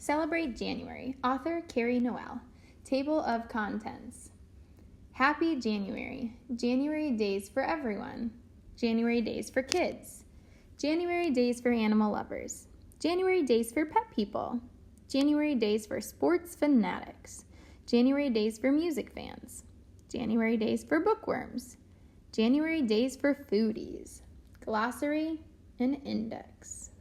Celebrate January. Author Carrie Noel. Table of Contents. Happy January. January days for everyone. January days for kids. January days for animal lovers. January days for pet people. January days for sports fanatics. January days for music fans. January days for bookworms. January days for foodies. Glossary and index.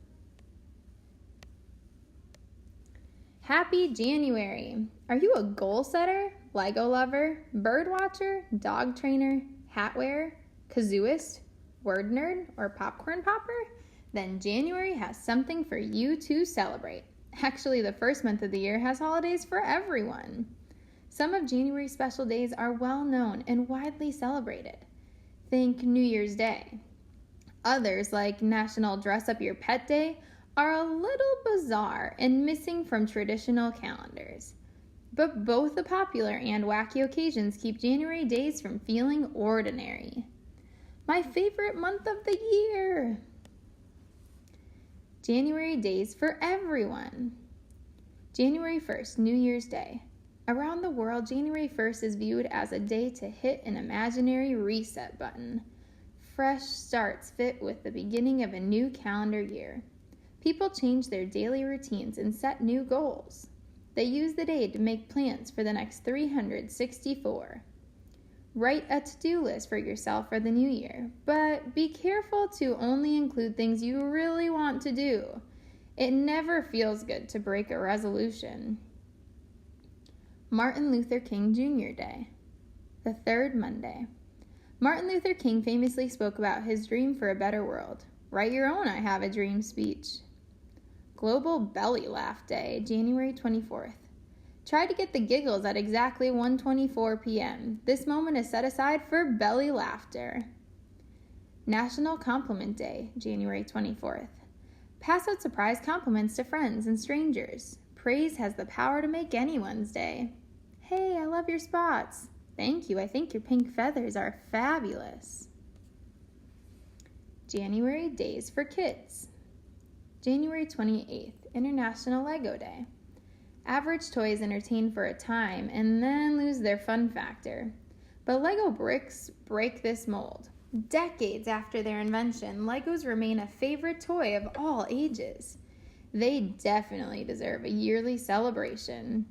Happy January! Are you a goal setter, Lego lover, bird watcher, dog trainer, hat wearer, kazooist, word nerd, or popcorn popper? Then January has something for you to celebrate. Actually, the first month of the year has holidays for everyone. Some of January's special days are well known and widely celebrated. Think New Year's Day. Others, like National Dress Up Your Pet Day, are a little bizarre and missing from traditional calendars. But both the popular and wacky occasions keep January days from feeling ordinary. My favorite month of the year! January days for everyone. January 1st, New Year's Day. Around the world, January 1st is viewed as a day to hit an imaginary reset button. Fresh starts fit with the beginning of a new calendar year. People change their daily routines and set new goals. They use the day to make plans for the next 364. Write a to-do list for yourself for the new year, but be careful to only include things you really want to do. It never feels good to break a resolution. Martin Luther King Jr. Day, the third Monday. Martin Luther King famously spoke about his dream for a better world. Write your own I Have a Dream speech. Global Belly Laugh Day, January 24th. Try to get the giggles at exactly 1:24 p.m. This moment is set aside for belly laughter. National Compliment Day, January 24th. Pass out surprise compliments to friends and strangers. Praise has the power to make anyone's day. Hey, I love your spots. Thank you, I think your pink feathers are fabulous. January days for kids. January 28th, International Lego Day. Average toys entertain for a time and then lose their fun factor. But Lego bricks break this mold. Decades after their invention, Legos remain a favorite toy of all ages. They definitely deserve a yearly celebration.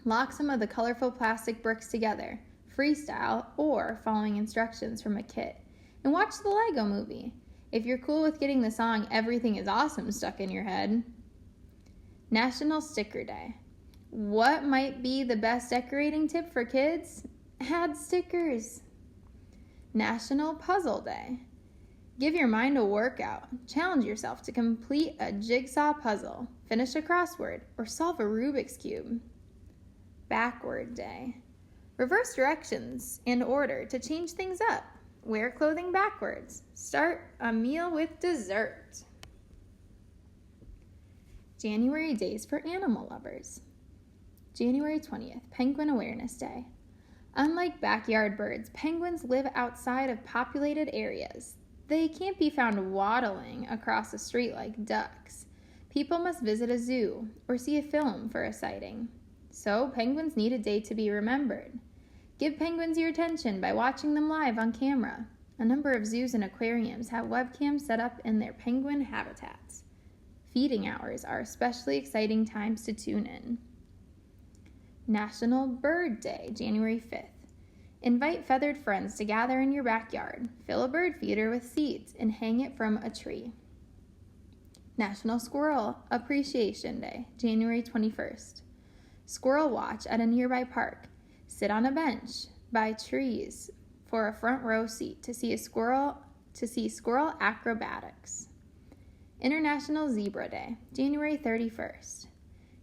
Lock some of the colorful plastic bricks together, freestyle, or following instructions from a kit, and watch the Lego movie. If you're cool with getting the song Everything is Awesome stuck in your head. National Sticker Day. What might be the best decorating tip for kids? Add stickers. National Puzzle Day. Give your mind a workout. Challenge yourself to complete a jigsaw puzzle, finish a crossword, or solve a Rubik's Cube. Backward Day. Reverse directions and order to change things up. Wear clothing backwards. Start a meal with dessert. January days for animal lovers. January 20th, Penguin Awareness Day. Unlike backyard birds, penguins live outside of populated areas. They can't be found waddling across the street like ducks. People must visit a zoo or see a film for a sighting. So penguins need a day to be remembered. Give penguins your attention by watching them live on camera. A number of zoos and aquariums have webcams set up in their penguin habitats. Feeding hours are especially exciting times to tune in. National Bird Day, January 5th. Invite feathered friends to gather in your backyard. Fill a bird feeder with seeds and hang it from a tree. National Squirrel Appreciation Day, January 21st. Squirrel watch at a nearby park. Sit on a bench by trees for a front row seat to see squirrel acrobatics. International Zebra Day, January 31st.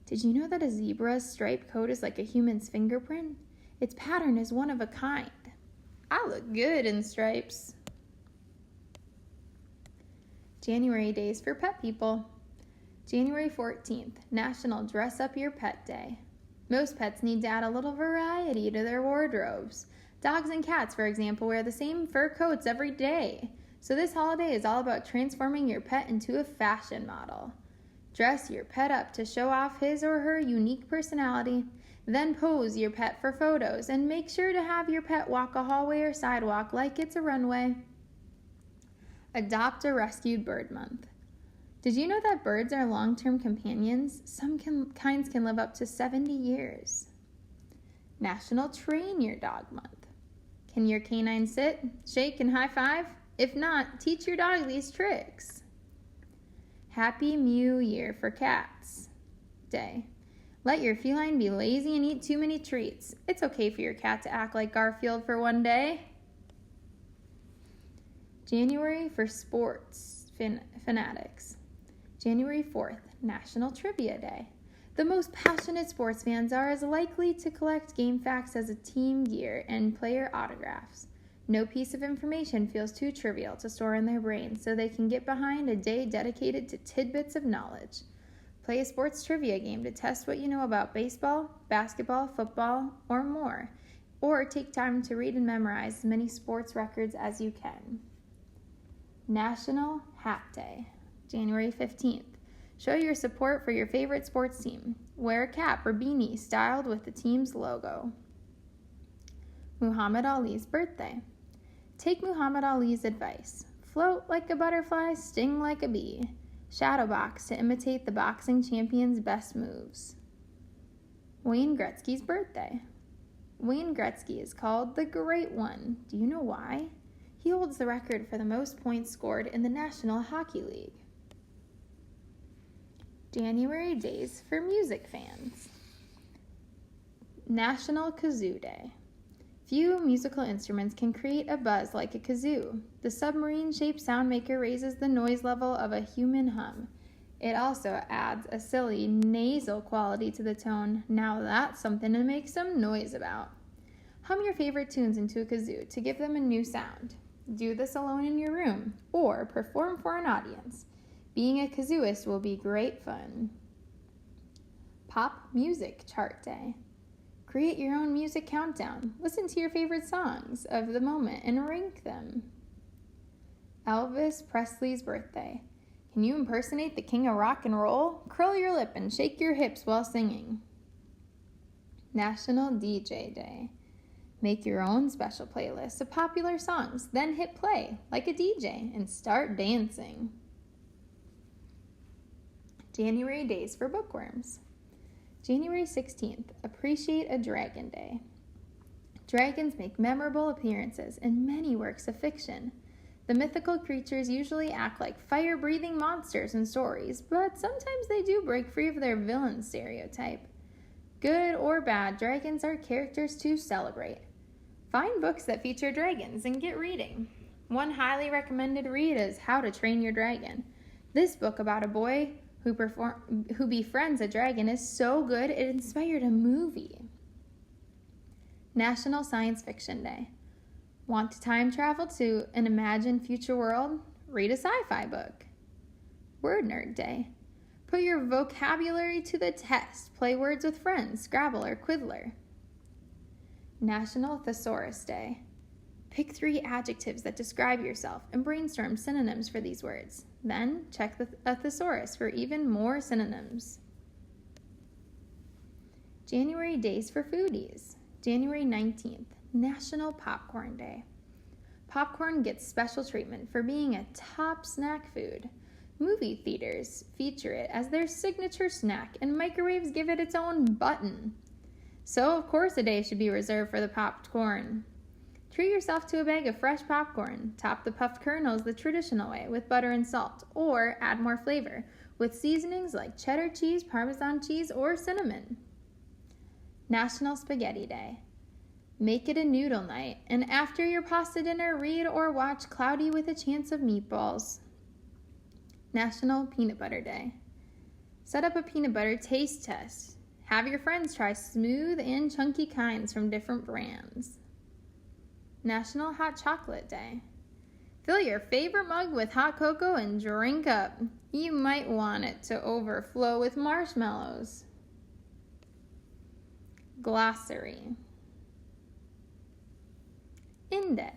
Did you know that a zebra's striped coat is like a human's fingerprint? Its pattern is one of a kind. I look good in stripes. January days for pet people. January 14th, National Dress Up Your Pet Day. Most pets need to add a little variety to their wardrobes. Dogs and cats, for example, wear the same fur coats every day. So this holiday is all about transforming your pet into a fashion model. Dress your pet up to show off his or her unique personality. Then pose your pet for photos and make sure to have your pet walk a hallway or sidewalk like it's a runway. Adopt a Rescued Bird Month. Did you know that birds are long-term companions? Some kinds can live up to 70 years. National Train Your Dog Month. Can your canine sit, shake, and high five? If not, teach your dog these tricks. Happy Mew Year for Cats Day. Let your feline be lazy and eat too many treats. It's okay for your cat to act like Garfield for one day. January for Sports Fanatics. January 4th, National Trivia Day. The most passionate sports fans are as likely to collect game facts as a team gear and player autographs. No piece of information feels too trivial to store in their brains, so they can get behind a day dedicated to tidbits of knowledge. Play a sports trivia game to test what you know about baseball, basketball, football, or more. Or take time to read and memorize as many sports records as you can. National Hat Day, January 15th. Show your support for your favorite sports team. Wear a cap or beanie styled with the team's logo. Muhammad Ali's birthday. Take Muhammad Ali's advice. Float like a butterfly, sting like a bee. Shadow box to imitate the boxing champion's best moves. Wayne Gretzky's birthday. Wayne Gretzky is called the Great One. Do you know why? He holds the record for the most points scored in the National Hockey League. January days for music fans. National Kazoo Day. Few musical instruments can create a buzz like a kazoo. The submarine-shaped sound maker raises the noise level of a human hum. It also adds a silly, nasal quality to the tone. Now that's something to make some noise about. Hum your favorite tunes into a kazoo to give them a new sound. Do this alone in your room, or perform for an audience. Being a kazooist will be great fun. Pop Music Chart Day. Create your own music countdown. Listen to your favorite songs of the moment and rank them. Elvis Presley's birthday. Can you impersonate the king of rock and roll? Curl your lip and shake your hips while singing. National DJ Day. Make your own special playlist of popular songs, then hit play like a DJ and start dancing. January days for bookworms. January 16th, Appreciate a Dragon Day. Dragons make memorable appearances in many works of fiction. The mythical creatures usually act like fire-breathing monsters in stories, but sometimes they do break free of their villain stereotype. Good or bad, dragons are characters to celebrate. Find books that feature dragons and get reading. One highly recommended read is How to Train Your Dragon. This book about a boy who befriends a dragon is so good it inspired a movie. National Science Fiction Day. Want to time travel to an imagined future world? Read a sci-fi book. Word Nerd Day. Put your vocabulary to the test. Play words with friends, Scrabble or Quiddler. National Thesaurus Day. Pick 3 adjectives that describe yourself and brainstorm synonyms for these words. Then check a thesaurus for even more synonyms. January days for foodies. January 19th, National Popcorn Day. Popcorn gets special treatment for being a top snack food. Movie theaters feature it as their signature snack, and microwaves give it its own button. So, of course, a day should be reserved for the popped corn. Treat yourself to a bag of fresh popcorn. Top the puffed kernels the traditional way with butter and salt, or add more flavor with seasonings like cheddar cheese, Parmesan cheese, or cinnamon. National Spaghetti Day. Make it a noodle night, and after your pasta dinner, read or watch Cloudy with a Chance of Meatballs. National Peanut Butter Day. Set up a peanut butter taste test. Have your friends try smooth and chunky kinds from different brands. National Hot Chocolate Day. Fill your favorite mug with hot cocoa and drink up. You might want it to overflow with marshmallows. Glossary. Index.